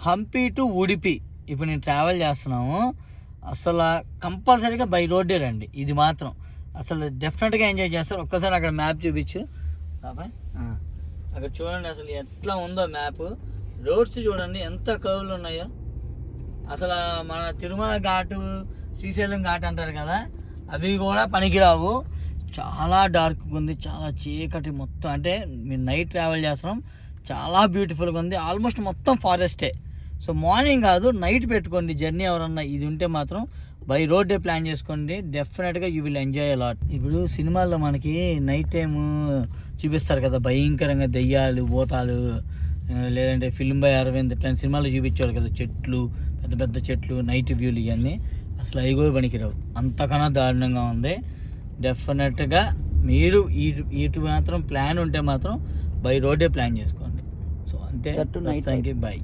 Hampi to Udupi ఇప్పుడు నేను travel చేస్తున్నాము. అసలు కంపల్సరీగా బై రోడ్డే రండి. ఇది మాత్రం అసలు డెఫినెట్గా ఎంజాయ్ చేస్తారు. ఒక్కసారి అక్కడ మ్యాప్ చూపించు బాబాయ్. అక్కడ చూడండి అసలు ఎట్లా ఉందో మ్యాప్. రోడ్స్ చూడండి ఎంత కర్వ్లు ఉన్నాయో. అసలు మన తిరుమల ఘాటు, శ్రీశైలం ఘాట్ అంటారు కదా, అవి కూడా పనికిరావు. చాలా డార్క్గా ఉంది, చాలా చీకటి మొత్తం. అంటే మీరు నైట్ ట్రావెల్ చేస్తున్నాం, చాలా బ్యూటిఫుల్గా ఉంది. ఆల్మోస్ట్ మొత్తం ఫారెస్టే. సో మార్నింగ్ కాదు నైట్ పెట్టుకోండి జర్నీ. ఎవరన్నా ఇది ఉంటే మాత్రం బై రోడ్డే ప్లాన్ చేసుకోండి. డెఫినెట్గా you will enjoy a lot. ఇప్పుడు సినిమాల్లో మనకి నైట్ టైము చూపిస్తారు కదా, భయంకరంగా దెయ్యాలు, భూతాలు, లేదంటే ఫిల్మ్ బై అరవింద్ ఇట్లాంటి సినిమాలు చూపించారు కదా, చెట్లు, పెద్ద పెద్ద చెట్లు, నైట్ వ్యూలు, ఇవన్నీ అసలు అవి కూడా పనికిరావు. అంతకన్నా దారుణంగా ఉంది. డెఫినెట్గా మీరు ఇటు మాత్రం ప్లాన్ ఉంటే మాత్రం బై రోడ్డే ప్లాన్ చేసుకోండి. సో అంతే. Thank you. బై.